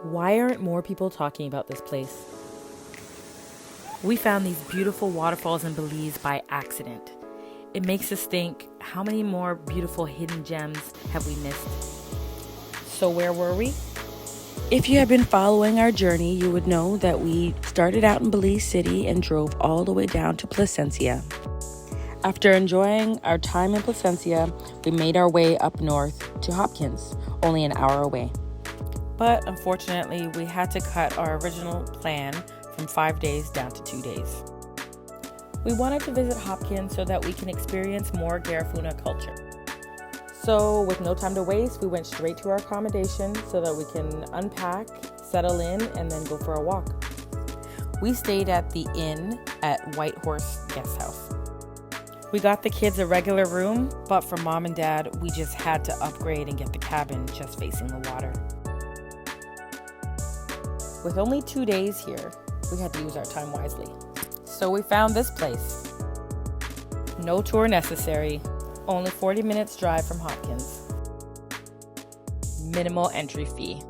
Why aren't more people talking about this place? We found these beautiful waterfalls in Belize by accident. It makes us think, how many more beautiful hidden gems have we missed? So where were we? If you have been following our journey, you would know that we started out in Belize City and drove all the way down to Placencia. After enjoying our time in Placencia, we made our way up north to Hopkins, only an hour away. But unfortunately, we had to cut our original plan from 5 days down to 2 days. We wanted to visit Hopkins so that we can experience more Garifuna culture. So with no time to waste, we went straight to our accommodation so that we can unpack, settle in, and then go for a walk. We stayed at the inn at White Horse Guest House. We got the kids a regular room, but for mom and dad, we just had to upgrade and get the cabin just facing the water. With only 2 days here, we had to use our time wisely. So we found this place. No tour necessary, only 40 minutes drive from Hopkins. Minimal entry fee.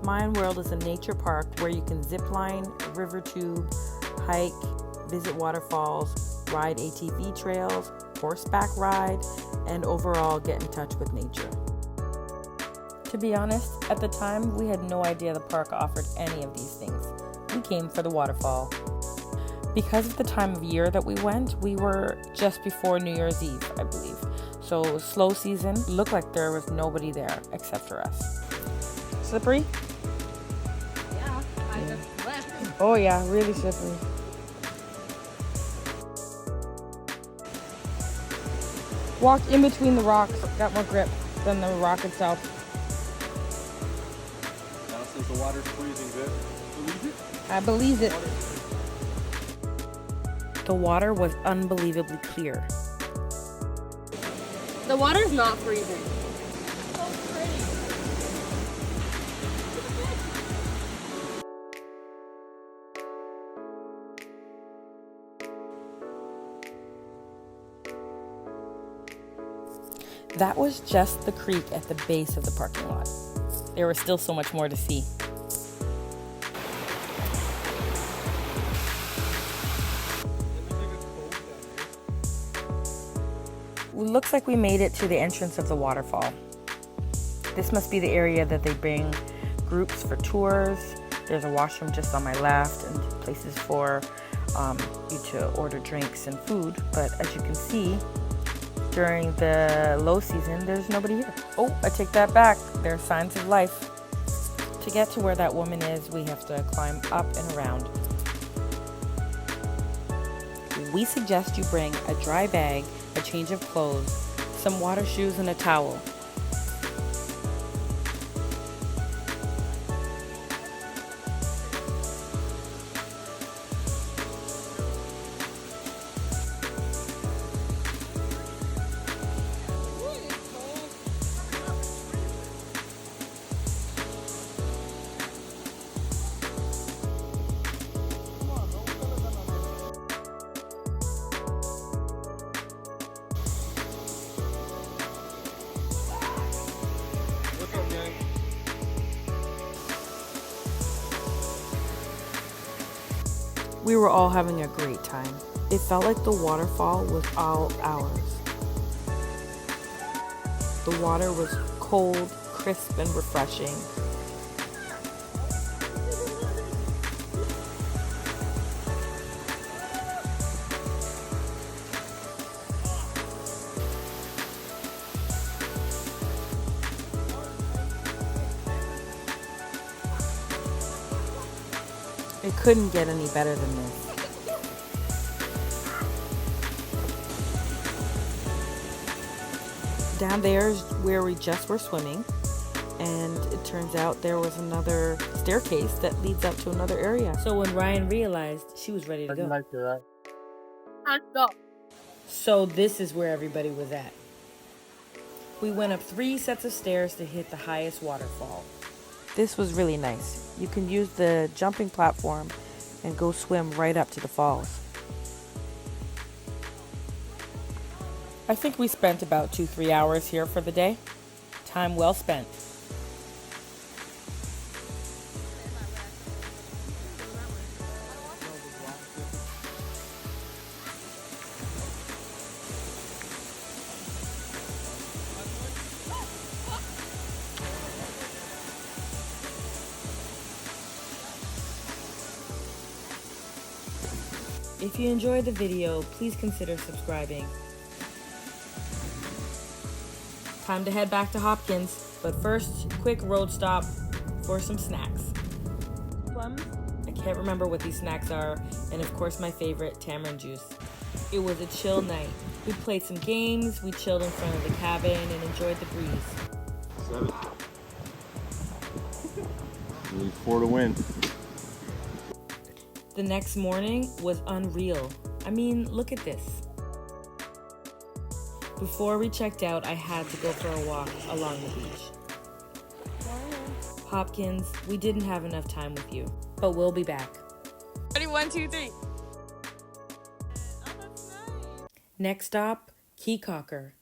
Mayan World is a nature park where you can zip line, river tube, hike, visit waterfalls, ride ATV trails, horseback ride, and overall get in touch with nature. To be honest, at the time, we had no idea the park offered any of these things. We came for the waterfall. Because of the time of year that we went, we were just before New Year's Eve, I believe. So slow season, looked like there was nobody there except for us. Slippery? Yeah, I just left. Oh yeah, really slippery. Walk in between the rocks, got more grip than the rock itself. Now since the water's freezing good, believe it? I believe it. The water was unbelievably clear. The water's not freezing. So pretty. That was just the creek at the base of the parking lot. There was still so much more to see. It looks like we made it to the entrance of the waterfall. This must be the area that they bring groups for tours. There's a washroom just on my left and places for you to order drinks and food. But as you can see, during the low season, there's nobody here. Oh, I take that back. There are signs of life. To get to where that woman is, we have to climb up and around. We suggest you bring a dry bag, a change of clothes, some water shoes, and a towel. We were all having a great time. It felt like the waterfall was all ours. The water was cold, crisp, and refreshing. It couldn't get any better than this. Down there is where we just were swimming, and it turns out there was another staircase that leads up to another area. So when Ryan realized, she was ready to go. Let's go. So this is where everybody was at. We went up 3 sets of stairs to hit the highest waterfall. This was really nice. You can use the jumping platform and go swim right up to the falls. I think we spent about 2-3 hours here for the day. Time well spent. If you enjoyed the video, please consider subscribing. Time to head back to Hopkins, but first, quick road stop for some snacks. Plums? I can't remember what these snacks are, and of course my favorite, tamarind juice. It was a chill night. We played some games, we chilled in front of the cabin, and enjoyed the breeze. 7. We need 4 to win. The next morning was unreal. I mean, look at this. Before we checked out, I had to go for a walk along the beach. Hopkins, we didn't have enough time with you, but we'll be back. Ready, 1, 2, 3. Next stop, Key Cocker.